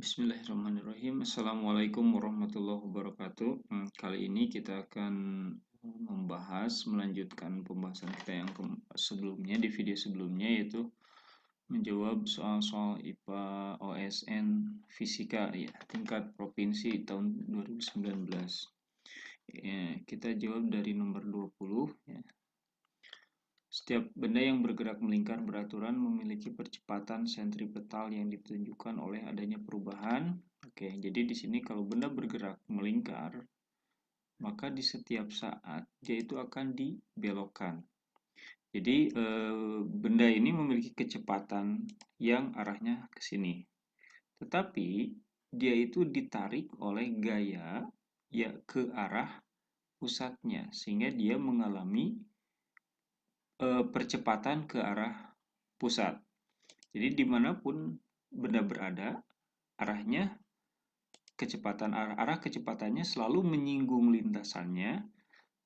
Bismillahirrahmanirrahim. Assalamualaikum warahmatullahi wabarakatuh. Kali ini kita akan melanjutkan pembahasan kita yang sebelumnya, di video sebelumnya, yaitu menjawab soal-soal IPA OSN Fisika ya, tingkat provinsi tahun 2019. Ya, kita jawab dari nomor 20 ya. Setiap benda yang bergerak melingkar beraturan memiliki percepatan sentripetal yang ditunjukkan oleh adanya perubahan. Oke, jadi di sini kalau benda bergerak melingkar, maka di setiap saat dia itu akan dibelokkan. Jadi benda ini memiliki kecepatan yang arahnya ke sini. Tetapi dia itu ditarik oleh gaya ya ke arah pusatnya, sehingga dia mengalami percepatan ke arah pusat. Jadi dimanapun benda berada, arahnya arah kecepatannya selalu menyinggung lintasannya,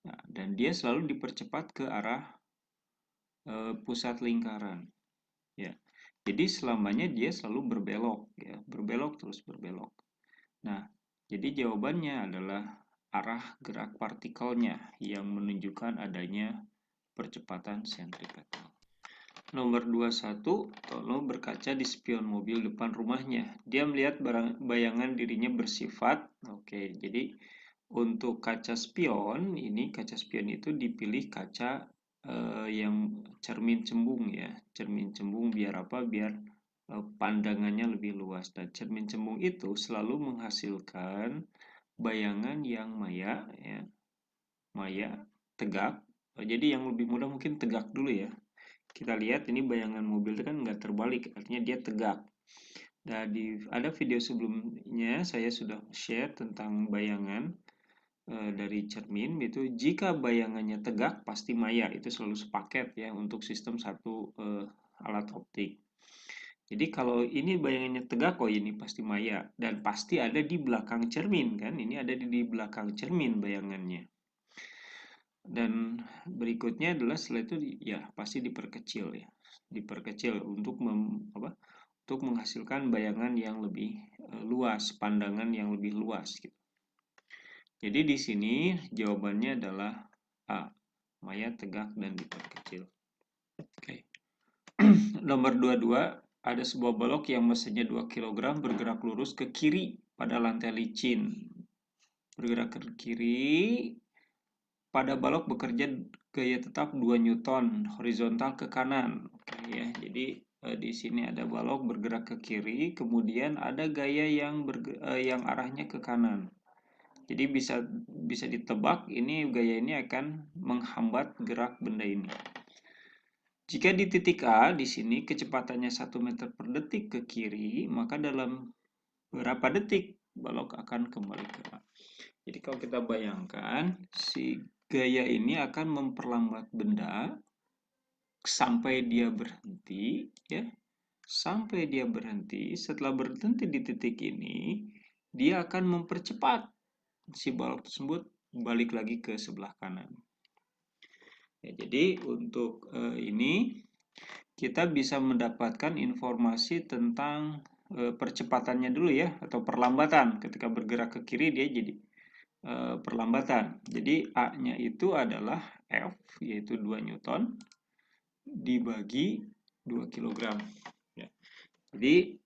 nah, dan dia selalu dipercepat ke arah pusat lingkaran. Ya, jadi selamanya dia selalu berbelok, ya, berbelok terus berbelok. Nah, jadi jawabannya adalah arah gerak partikelnya yang menunjukkan adanya percepatan sentripetal. Nomor 21, Tono berkaca di spion mobil depan rumahnya. Dia melihat bayangan dirinya bersifat. Oke, jadi untuk kaca spion, kaca spion itu dipilih kaca yang cermin cembung ya. Cermin cembung biar apa? Biar pandangannya lebih luas. Dan cermin cembung itu selalu menghasilkan bayangan yang maya ya. Maya, tegak. Jadi yang lebih mudah mungkin tegak dulu ya. Kita lihat ini bayangan mobil itu kan nggak terbalik, artinya dia tegak. Nah, ada video sebelumnya saya sudah share tentang bayangan dari cermin, itu jika bayangannya tegak pasti maya, itu selalu sepaket ya untuk sistem satu alat optik. Jadi kalau ini bayangannya tegak, oh ini pasti maya, dan pasti ada di belakang cermin kan, ini ada di belakang cermin bayangannya. Dan berikutnya adalah setelah itu ya pasti diperkecil ya, diperkecil untuk untuk menghasilkan bayangan yang lebih luas, pandangan yang lebih luas gitu. Jadi di sini jawabannya adalah A, maya tegak dan diperkecil. Oke. Nomor 22, ada sebuah balok yang masanya 2 kg bergerak lurus ke kiri pada lantai licin. Bergerak ke kiri, pada balok bekerja gaya tetap 2 Newton horizontal ke kanan. Oke ya. Jadi di sini ada balok bergerak ke kiri, kemudian ada gaya yang arahnya ke kanan. Jadi bisa ditebak ini gaya ini akan menghambat gerak benda ini. Jika di titik A di sini kecepatannya 1 meter per detik ke kiri, maka dalam berapa detik balok akan kembali ke A. Jadi kalau kita bayangkan si gaya ini akan memperlambat benda sampai dia berhenti ya. Sampai dia berhenti, setelah berhenti di titik ini, dia akan mempercepat si balok tersebut balik lagi ke sebelah kanan. Ya, jadi untuk ini kita bisa mendapatkan informasi tentang percepatannya dulu ya, atau perlambatan. Ketika bergerak ke kiri dia jadi perlambatan. Jadi A-nya itu adalah F, yaitu 2 Newton, dibagi 2 kg. Ya. Jadi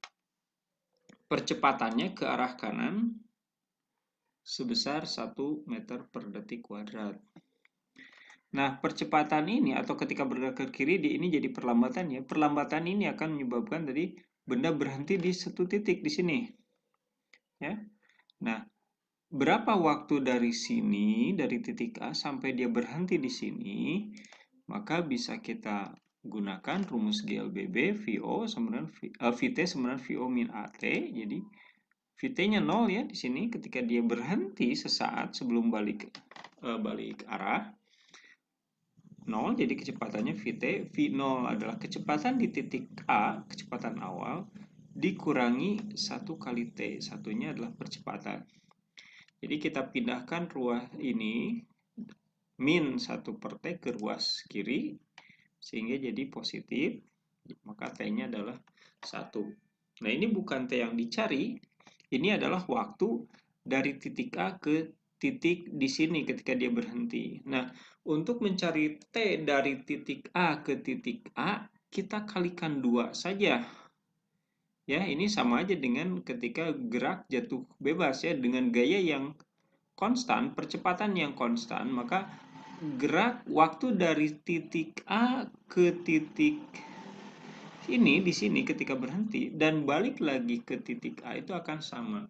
percepatannya ke arah kanan sebesar 1 meter per detik kuadrat. Nah, percepatan ini atau ketika bergerak ke kiri ini jadi perlambatan ya. Perlambatan ini akan menyebabkan tadi benda berhenti di satu titik di sini. Ya. Nah, berapa waktu dari sini, dari titik A sampai dia berhenti di sini, maka bisa kita gunakan rumus GLBB VT sama dengan VO min AT. Jadi VT-nya 0 ya di sini ketika dia berhenti sesaat sebelum balik arah. 0, jadi kecepatannya VT. V0 adalah kecepatan di titik A, kecepatan awal, dikurangi 1 kali T. Satunya adalah percepatan. Jadi kita pindahkan ruas ini min 1 per T ke ruas kiri, sehingga jadi positif, maka T-nya adalah 1. Nah, ini bukan T yang dicari, Ini adalah waktu dari titik A ke titik di sini ketika dia berhenti. Nah, untuk mencari T dari titik A ke titik A, kita kalikan 2 saja. Ya, ini sama aja dengan ketika gerak jatuh bebas ya, dengan gaya yang konstan, percepatan yang konstan, maka gerak waktu dari titik A ke titik ini di sini ketika berhenti dan balik lagi ke titik A itu akan sama.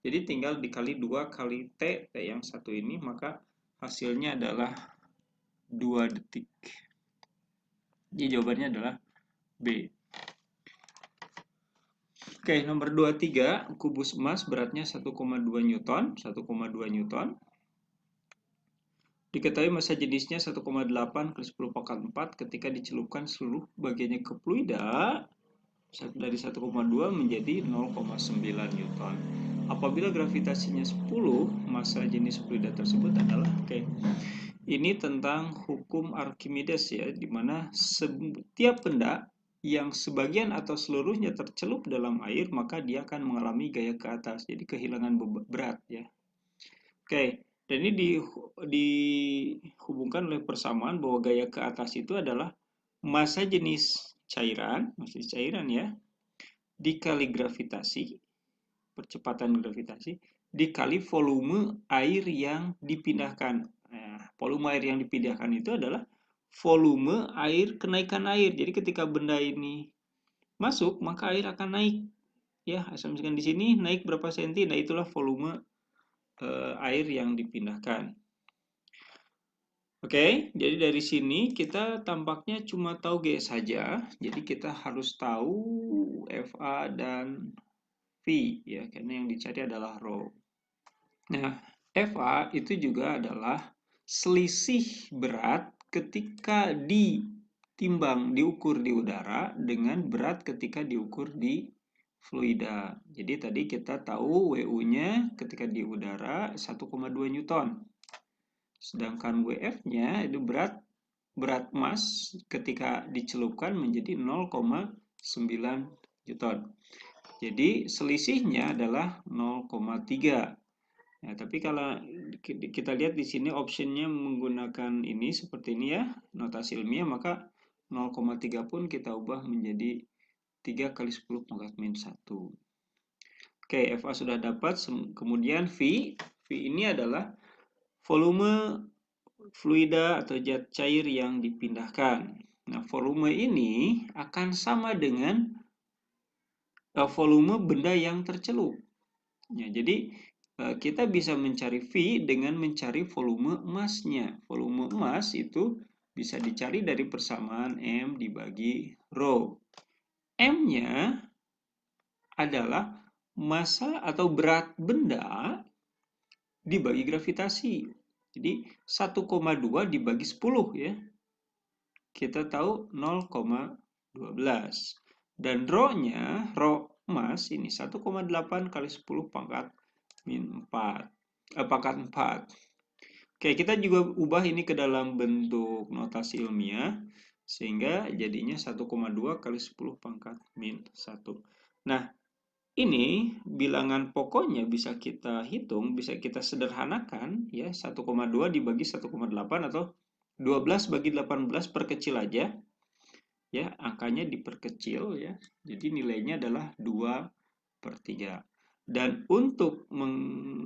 Jadi tinggal dikali 2 kali T, T yang satu ini, maka hasilnya adalah 2 detik. Jadi jawabannya adalah B. Oke, nomor 23, kubus emas beratnya 1,2 Newton, 1,2 Newton. Diketahui massa jenisnya 1,8 kali 10 pangkat 4 ketika dicelupkan seluruh bagiannya ke fluida dari 1,2 menjadi 0,9 Newton. Apabila gravitasinya 10, massa jenis fluida tersebut adalah, ini tentang hukum Archimedes ya, di mana setiap benda yang sebagian atau seluruhnya tercelup dalam air, maka dia akan mengalami gaya ke atas, jadi kehilangan berat ya. Oke, dan ini dihubungkan oleh persamaan bahwa gaya ke atas itu adalah massa jenis cairan ya, dikali gravitasi, percepatan gravitasi, dikali volume air yang dipindahkan. Nah, volume air yang dipindahkan itu adalah volume air, kenaikan air. Jadi ketika benda ini masuk, maka air akan naik. Ya, asumsikan di sini naik berapa senti, nah itulah volume air yang dipindahkan. Oke, jadi dari sini kita tampaknya cuma tahu G saja. Jadi kita harus tahu FA dan V ya, karena yang dicari adalah rho. Nah, FA itu juga adalah selisih berat ketika ditimbang, diukur di udara dengan berat ketika diukur di fluida. Jadi tadi kita tahu WU-nya ketika di udara 1,2 Newton. Sedangkan WF-nya itu berat emas ketika dicelupkan menjadi 0,9 Newton. Jadi selisihnya adalah 0,3. Nah, tapi kalau kita lihat di sini optionnya menggunakan ini seperti ini ya, notasi ilmiah, maka 0,3 pun kita ubah menjadi 3 kali 10 pangkat min 1. Oke, FA sudah dapat. Kemudian V ini adalah volume fluida atau zat cair yang dipindahkan. Nah, volume ini akan sama dengan volume benda yang tercelup. Ya, jadi kita bisa mencari V dengan mencari volume emasnya. Volume emas itu bisa dicari dari persamaan M dibagi rho. M-nya adalah massa atau berat benda dibagi gravitasi. Jadi 1,2 dibagi 10 ya. Kita tahu 0,12. Dan rho-nya, rho emas ini 1,8 kali 10 pangkat min 4. Pangkat 4. Oke, kita juga ubah ini ke dalam bentuk notasi ilmiah. Sehingga jadinya 1,2 kali 10 pangkat min 1. Nah, ini bilangan pokoknya bisa kita hitung, bisa kita sederhanakan ya, 1,2 dibagi 1,8 atau 12 bagi 18 perkecil aja. Ya, angkanya diperkecil ya. Jadi nilainya adalah 2/3. Dan untuk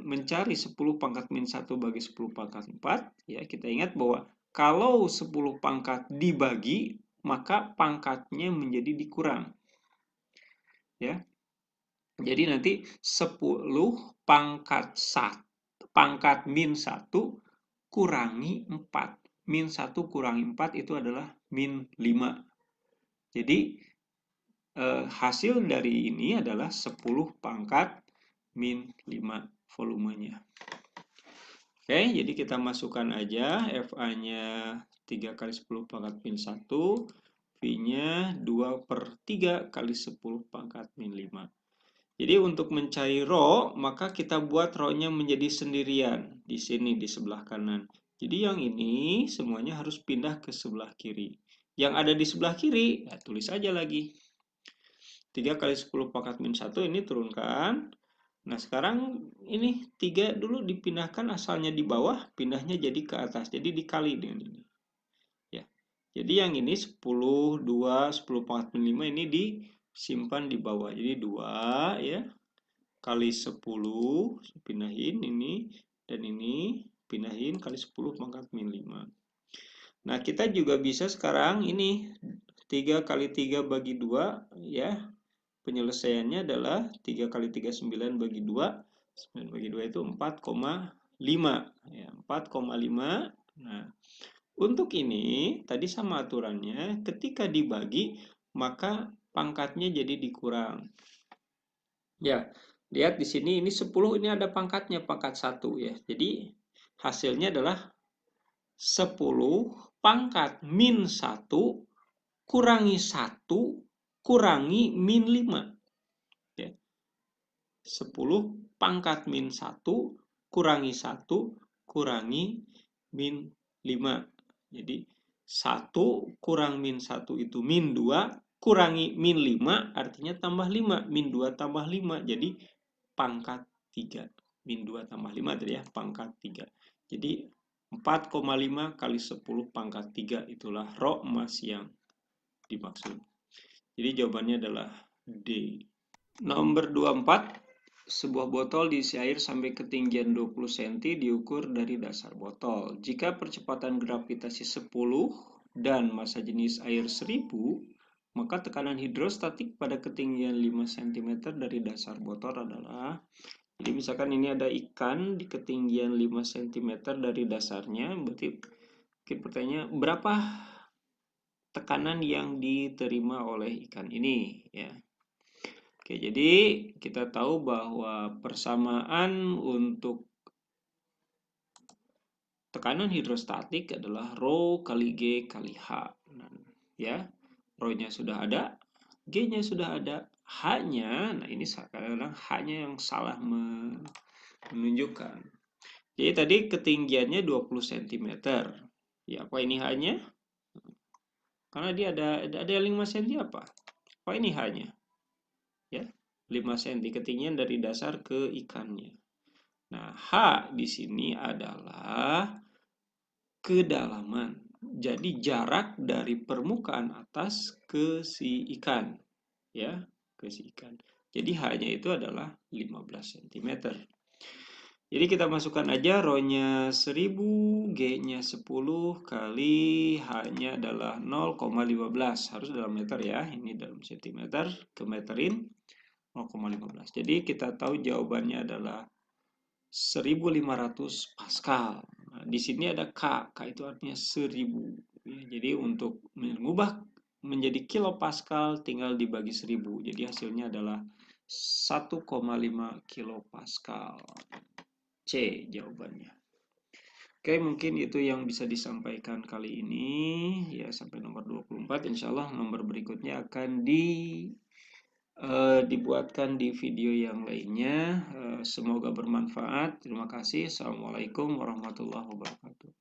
mencari 10 pangkat min 1 bagi 10 pangkat 4, ya kita ingat bahwa kalau 10 pangkat dibagi, maka pangkatnya menjadi dikurang. Ya. Jadi nanti 10 pangkat 1, pangkat min 1 kurangi 4. Min 1 kurangi 4 itu adalah min 5. Jadi hasil dari ini adalah 10 pangkat min 5 volumenya. Oke, jadi kita masukkan aja FA-nya 3 kali 10 pangkat min 1, V-nya 2/3 kali 10 pangkat min 5. Jadi untuk mencari rho, maka kita buat rho-nya menjadi sendirian di sini di sebelah kanan. Jadi yang ini semuanya harus pindah ke sebelah kiri. Yang ada di sebelah kiri, ya tulis aja lagi. 3 kali 10 pangkat min 1 ini turunkan. Nah, sekarang ini 3 dulu dipindahkan, asalnya di bawah, pindahnya jadi ke atas. Jadi dikali dengan ini. Ya. Jadi yang ini 10, 2, 10 pangkat min 5 ini disimpan di bawah. Jadi 2 ya kali 10, pindahin ini, dan ini pindahin kali 10 pangkat min 5. Nah, kita juga bisa sekarang ini 3 kali 3 bagi 2 ya. Penyelesaiannya adalah 3 kali 3 9 bagi 2. 9 bagi 2 itu 4,5 ya, 4,5. Nah, untuk ini tadi sama aturannya, ketika dibagi maka pangkatnya jadi dikurang. Ya, lihat di sini ini 10, ini ada pangkatnya, pangkat 1 ya. Jadi hasilnya adalah 10 pangkat min 1 kurangi 1 kurangi min 5. Ya. 10 pangkat min 1 kurangi 1 kurangi min 5. Jadi 1 kurang min 1 itu min 2, kurangi min 5 artinya tambah 5. Min 2 tambah 5 jadi pangkat 3. Min 2 tambah 5 tadi ya, pangkat 3. Jadi 4,5 kali 10 pangkat 3 itulah rho emas yang dimaksud. Jadi jawabannya adalah D. Nomor 24. Sebuah botol diisi air sampai ketinggian 20 cm diukur dari dasar botol. Jika percepatan gravitasi 10 dan massa jenis air 1000, maka tekanan hidrostatik pada ketinggian 5 cm dari dasar botol adalah. Jadi misalkan ini ada ikan di ketinggian 5 cm dari dasarnya, berarti mungkin pertanyaannya berapa tekanan yang diterima oleh ikan ini ya. Oke, jadi kita tahu bahwa persamaan untuk tekanan hidrostatik adalah rho kali G kali H. Ya, rho-nya sudah ada, G-nya sudah ada, H-nya, nah ini kadang-kadang H-nya yang salah menunjukkan. Jadi tadi ketinggiannya 20 cm. Ya, apa ini H-nya? Karena dia ada 5 cm apa? Apa ini H-nya? Ya, 5 cm ketinggian dari dasar ke ikannya. Nah, H di sini adalah kedalaman. Jadi jarak dari permukaan atas ke si ikan, ya, ke si ikan. Jadi H-nya itu adalah 15 cm. Jadi kita masukkan aja rho-nya 1000, G-nya 10 kali H-nya adalah 0,15. Harus dalam meter ya. Ini dalam cm, ke meterin 0,15. Jadi kita tahu jawabannya adalah 1500 Pascal. Nah, di sini ada K. K itu artinya 1000. Ya, jadi untuk mengubah menjadi kilopascal tinggal dibagi 1000. Jadi hasilnya adalah 1,5 kilopascal. C jawabannya. Oke, mungkin itu yang bisa disampaikan kali ini. Ya, sampai nomor 24. Insya Allah nomor berikutnya akan dibuatkan di video yang lainnya. Semoga bermanfaat. Terima kasih. Assalamualaikum warahmatullahi wabarakatuh.